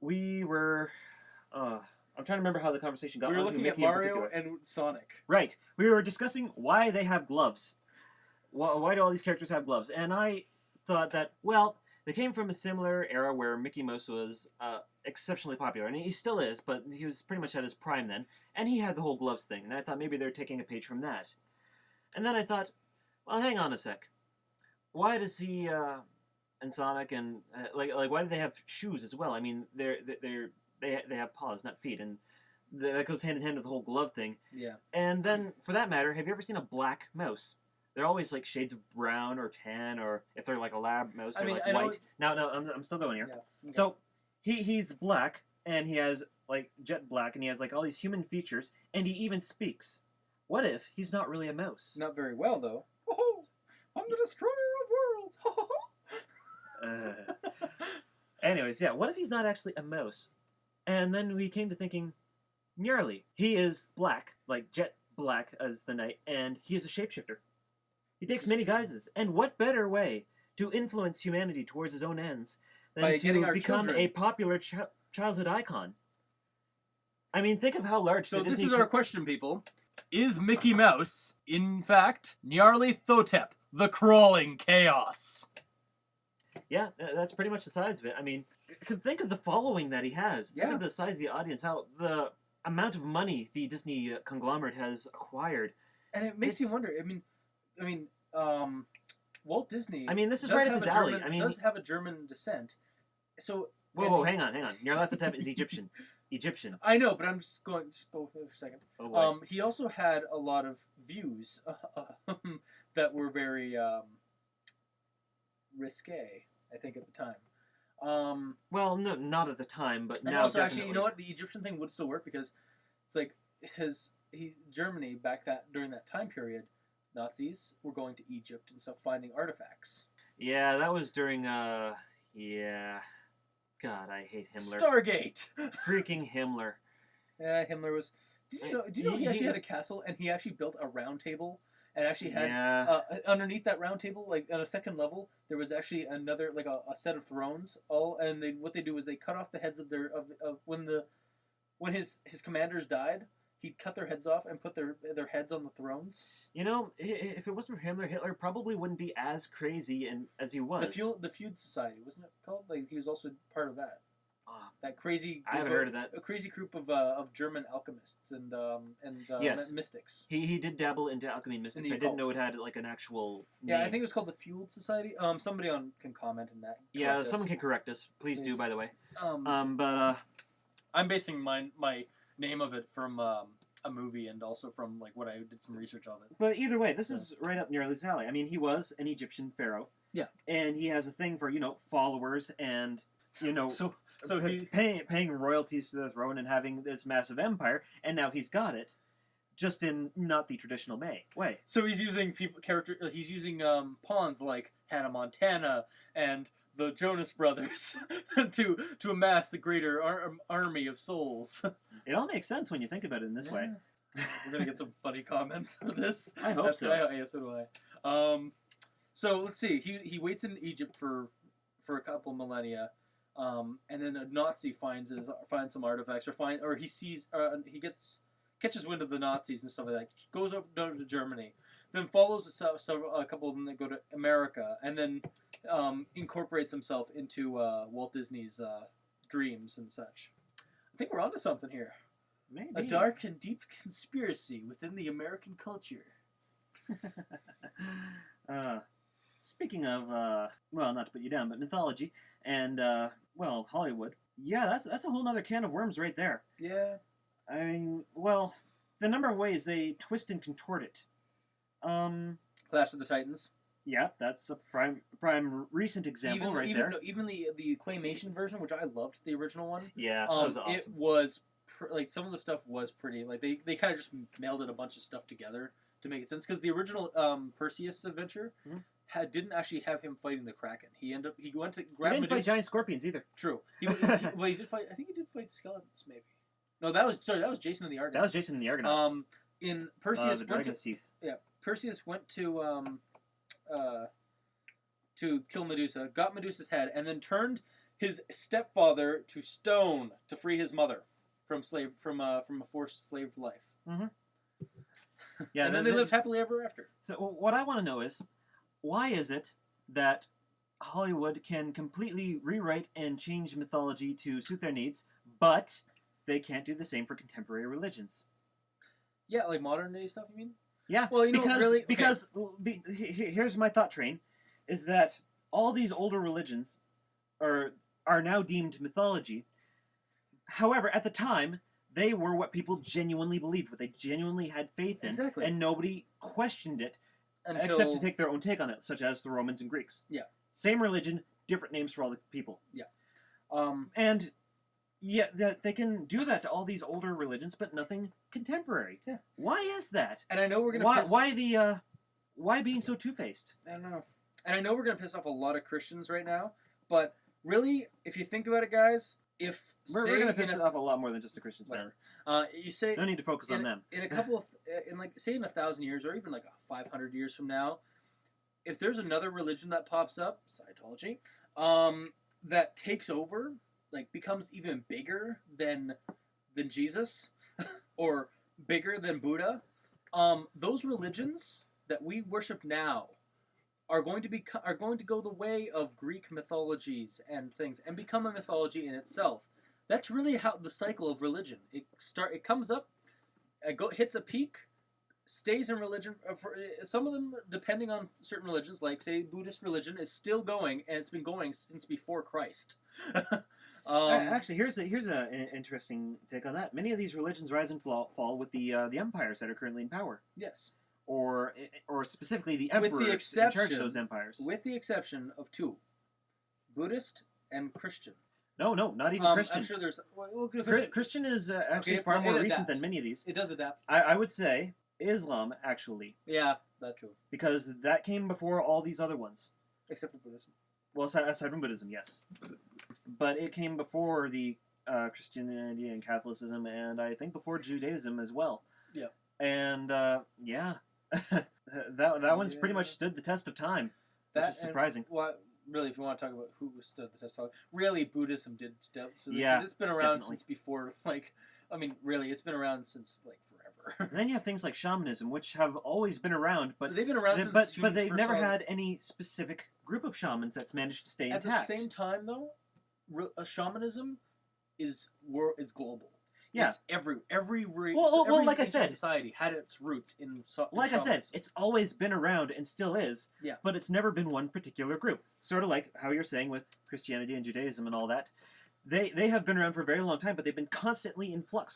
We were... I'm trying to remember how the conversation got. We were onto looking at Mickey in Mario particular. and Sonic. Right. We were discussing why they have gloves. Why do all these characters have gloves? And I thought that, well, they came from a similar era where Mickey Mouse was exceptionally popular. And he still is, but he was pretty much at his prime then. And he had the whole gloves thing. And I thought maybe they're taking a page from that. And then I thought, well, hang on a sec. Why does he and Sonic and like why do they have shoes as well? I mean, they have paws, not feet, and that goes hand in hand with the whole glove thing. Yeah. And then, for that matter, have you ever seen a black mouse? They're always like shades of brown or tan, or if they're like a lab mouse, they're like white. No, I'm still going here. Yeah. Okay. So he's black, and he has like jet black, and he has like all these human features, and he even speaks. What if he's not really a mouse? Not very well, though. Oh, I'm the destroyer of worlds. Anyways, yeah, what if he's not actually a mouse? And then we came to thinking, nearly. He is black, like jet black as the night, and he is a shapeshifter. He takes many guises. And what better way to influence humanity towards his own ends than By to become a popular childhood icon? I mean, think of how large So the this Disney... is our question, people. Is Mickey Mouse, in fact, Nyarlathotep, the crawling chaos? Yeah, that's pretty much the size of it. I mean, think of the following that he has. Yeah. Think of the size of the audience, how the amount of money the Disney conglomerate has acquired. And it makes you wonder. I mean, Walt Disney. I mean, this is right up his alley. Does have a German descent. So. Whoa, hang on. Nyarlathotep is Egyptian. I know, but I'm just going. Just go for a second. Oh, boy. He also had a lot of views that were very risque, I think, at the time. Well, no, not at the time, but and now also, definitely. actually, you know what? The Egyptian thing would still work because it's like Germany back during that time period, Nazis were going to Egypt and stuff, finding artifacts. Yeah, that was during yeah. God, I hate Himmler. Stargate. Freaking Himmler. Yeah, Himmler was. Do you know he actually had a castle and he actually built a round table and actually had underneath that round table, like on a second level, there was actually another like a set of thrones. What they do is they cut off the heads of when his commanders died. He'd cut their heads off and put their heads on the thrones. You know, if it wasn't for Himmler, Hitler probably wouldn't be as crazy as he was. The Feud Society, wasn't it called? Like he was also part of that. That crazy. I haven't heard of that. A crazy group of German alchemists and yes. mystics. He did dabble into alchemy and mystics. I didn't know it had like an actual name. Yeah, I think it was called the Feud Society. Somebody can comment on that. Yeah, someone can correct us. Please do, by the way. But I'm basing my name of it from a movie and also from like what I did some research of it. But either way, this is right up near his alley. I mean, he was an Egyptian pharaoh. Yeah. And he has a thing for, followers and, so paying royalties to the throne and having this massive empire, and now he's got it, just in not the traditional way. So he's using he's using pawns like Hannah Montana and the Jonas Brothers to amass a greater army of souls. It all makes sense when you think about it in this way. We're gonna get some funny comments for this. I hope so. Yeah, so do I. So let's see. He waits in Egypt for a couple millennia, and then a Nazi finds some artifacts, or he sees catches wind of the Nazis and stuff like that. Goes up down to Germany, then follows a couple of them that go to America, and then incorporates himself into Walt Disney's dreams and such. I think we're onto something here. Maybe. A dark and deep conspiracy within the American culture. Speaking of, not to put you down, but mythology and, Hollywood. Yeah, that's a whole other can of worms right there. Yeah. I mean, the number of ways they twist and contort it. Clash of the Titans. Yeah, that's a prime recent example there. Even the claymation version, which I loved, the original one. Yeah, that was awesome. It was some of the stuff was pretty. Like they kind of just melded a bunch of stuff together to make it sense. Because the original Perseus adventure didn't actually have him fighting the Kraken. He went to grab. He didn't fight giant scorpions either. True. He did fight. I think he did fight skeletons, maybe. No, that was Jason and the Argonauts. That was Jason and the Argonauts. In Perseus, the dragon's teeth. Yeah, Perseus went to kill Medusa, got Medusa's head, and then turned his stepfather to stone to free his mother from a forced slave life. Mm-hmm. Yeah, and then they lived happily ever after. So what I want to know is, why is it that Hollywood can completely rewrite and change mythology to suit their needs, but they can't do the same for contemporary religions? Yeah, like modern day stuff, you mean? Yeah, well, here's my thought train, is that all these older religions are now deemed mythology. However, at the time, they were what people genuinely believed, what they genuinely had faith in, exactly. And nobody questioned it, except to take their own take on it, such as the Romans and Greeks. Yeah. Same religion, different names for all the people. Yeah. And yeah, they can do that to all these older religions, but nothing contemporary. Yeah. Why is that? And I know we're gonna why being so two-faced? I don't know. And I know we're gonna piss off a lot of Christians right now, but really, if you think about it, guys, we're gonna piss off a lot more than just the Christians. Whatever. You say no need to focus on them. In a couple of in 1,000 years, or even like 500 years from now, if there's another religion that pops up, Scientology, that takes over, like becomes even bigger than Jesus, or bigger than Buddha, those religions that we worship now are going to go the way of Greek mythologies and things, and become a mythology in itself. That's really how the cycle of religion. It comes up, hits a peak, stays in religion. For some of them, depending on certain religions, like say Buddhist religion, is still going, and it's been going since before Christ. Actually, here's an interesting take on that. Many of these religions rise and fall with the empires that are currently in power. Yes. Or specifically the emperors in charge of those empires. With the exception of two, Buddhist and Christian. No, not even Christian. I'm sure there's... Christian is actually far more recent than many of these. It does adapt. I would say Islam, actually. Yeah, that's true. Because that came before all these other ones. Except for Buddhism. Well, aside from Buddhism, yes. But it came before the Christianity and Catholicism, and I think before Judaism as well. Yeah. And, yeah. that one's pretty much stood the test of time, which is surprising. Really, if you want to talk about who stood the test of time, really Buddhism did step. So yeah, it's been around since before. Really, it's been around since forever. And then you have things like shamanism, which have always been around, but they've been around but they've never had any specific group of shamans that's managed to stay intact. At the same time, though, shamanism is global. Yeah, it's every like I said, society had its roots in like shamanism. I said, it's always been around and still is. Yeah. But it's never been one particular group. Sort of like how you're saying with Christianity and Judaism and all that. They have been around for a very long time, but they've been constantly in flux,